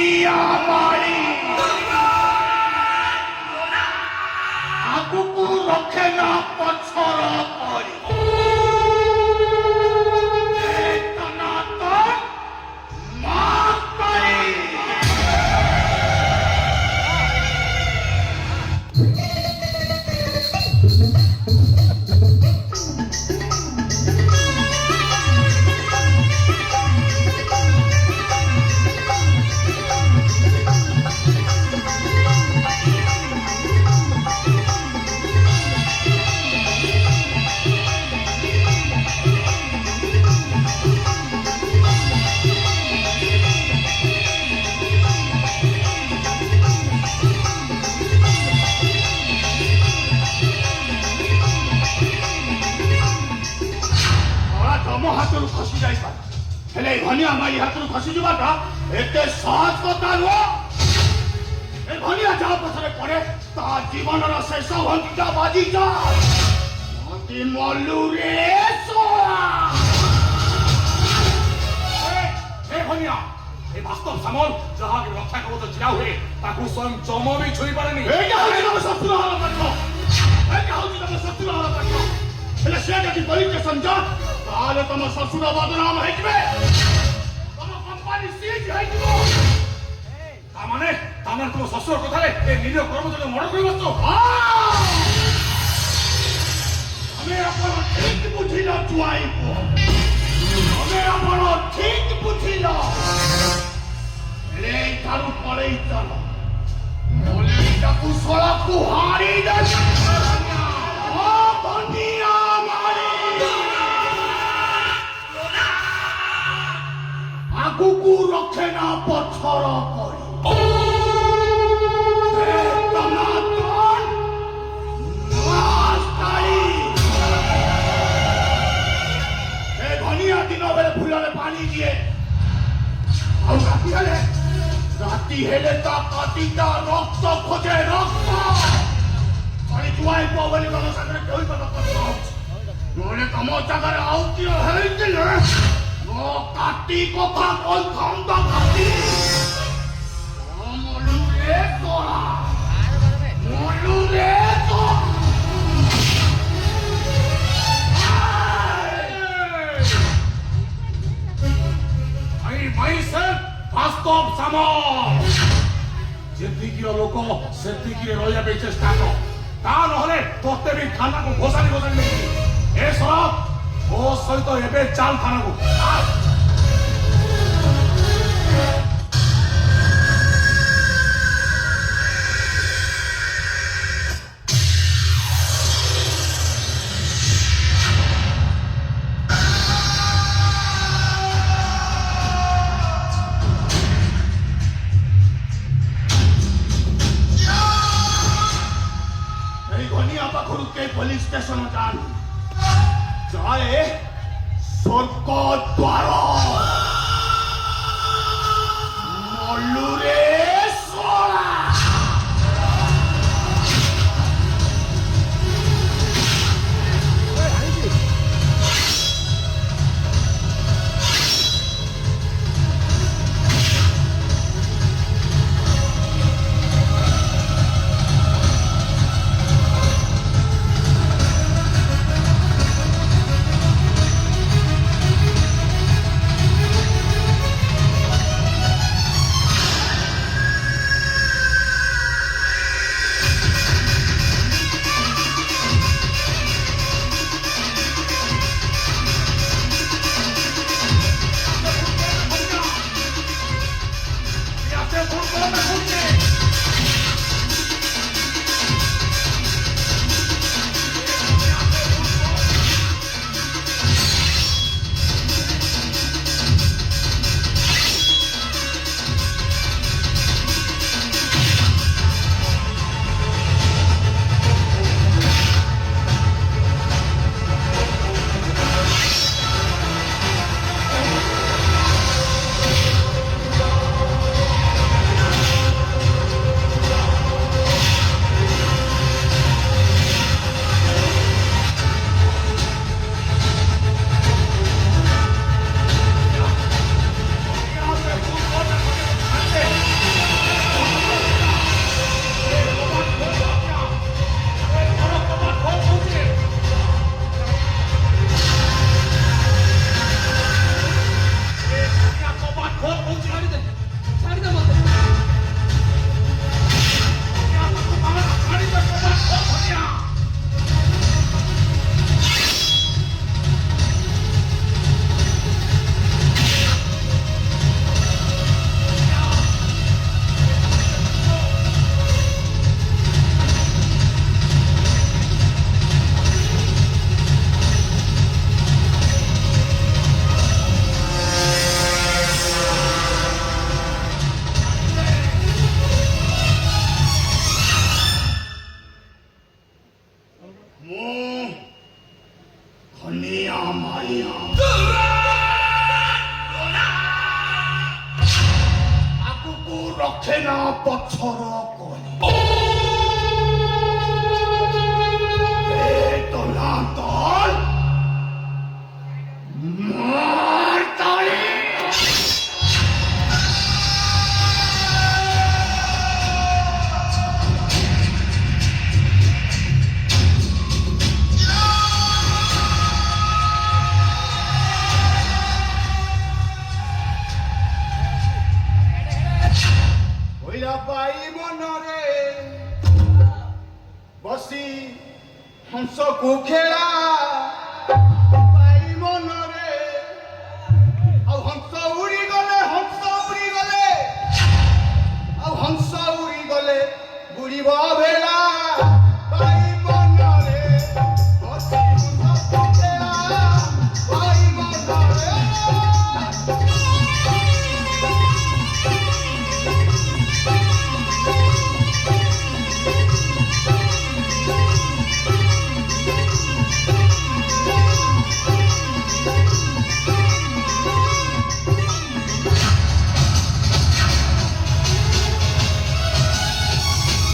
ধনিয়া বাড়ি আগুকু রক্ষে না পছর করি তনাতন মা করি ହାତରୁ ଖସି ଯାଇପାରେ ହେଲେ ଧନିଆ ମାଇ ହାତରୁ ଖସି ଯିବାଟା ଏତେ ସହଜ କଥା ନୁହଁ ଏ ଧନିଆ ଯାହା ପଛରେ ପଡେ ତା ଜୀବନର ଶେଷ ଘଣ୍ଟିଟା ବାଜିଯାଏ ମତି ମଲ୍ଲୁରେ ଧନିଆ ଏ ବାସ୍ତବ ସାମଲ ଯାହାକି ରକ୍ଷା କବଚ ଛିଡ଼ା ହୁଏ ତାକୁ ସ୍ୱୟଂ ଚମ ବି ଛୁଇଁ ପାରେନି ଏଇଟା ହଉଛି ତମ ଶତ୍ରୁ ହଳ ପାଠ ଏଇଟା ହଉଛି ତମ ଶତ୍ରୁ ହଳ ପାଠ ହେଲେ ସେ ଯଦି ପୋଲିସ ଯା ତାହେଲେ ତମ ଶ୍ୱଶୁର ବଦନାମ ହେଇଯିବେ ତମ କମ୍ପାନୀ ସିଜ୍ ହେଇଯିବ ତାମାନେ ତମ ଶ୍ୱଶୁର କଥାରେ ଏ ନିଜ କର୍ମଚାରୀ ମର୍ଡର କରି ବସଛ ଆମେ ଆପଣ ଠିକ ବୁଝିଲ ଜୁଆଇ ପୁଅ ଆମେ ଆପଣ ଠିକ ବୁଝିଲ ହେଲେ ଏଇଠାରୁ ପଳେଇ ଚାଲ ନହେଲେ ଏଇଟାକୁ ଶଳାକୁ ହାରି ଧନିଆ ଆଗୁକୁ ରଖେ ନା ପଛର କରି ଧନିଆ ଦିନ ବେଳେ ଫୁଲରେ ପାଣି ଦିଏ ଆଉ ରାତି ହେଲେ ତା କାଟିଟା ରକ୍ତ ଖୋଜେ ରକ୍ତ ଜୁଆଇ ପୁଅ ବୋଲି ତମ ସାଙ୍ଗରେ କେଉଁ କଥା କଥା ହଉଛି ନହେଲେ ତମ ଜାଗାରେ ଆଉ କିଏ ହେଇଥିଲେ ମୋ କାଟି କଥା କହିଥାନ୍ତ କାଟି ମଲୁରେ ତୋଳା ମଲୁରେ ବାସ୍ତବ ସାମଲ ଯେତିକିର ଲୋକ ସେତିକିରେ ରହିବା ପାଇଁ ଚେଷ୍ଟା କର ତା ନହେଲେ ତୋତେ ବି ଥାନାକୁ ଘୋଷାରି ନେଇଛି ଏ ଶରତ ମୋ ସହିତ ଏବେ ଚାଲ ଥାନାକୁ पुलिस स्टेशन जाए स्वर्ग द्वार मल्लुरे सोला ରଖେ ନା ପଛର କଳି। ଏ ତଲାନ୍ତଲ ମାର ତାଳି। ପାଇ ମନରେ ବସି ହଂସକୁ ଖେଳା ପାଇ ମନରେ ଆଉ ହଂସ ଉଡ଼ିଗଲେ ଆଉ ହଂସ ଉଡ଼ିଗଲେ ବୁଡ଼ିବ ଭେଳା।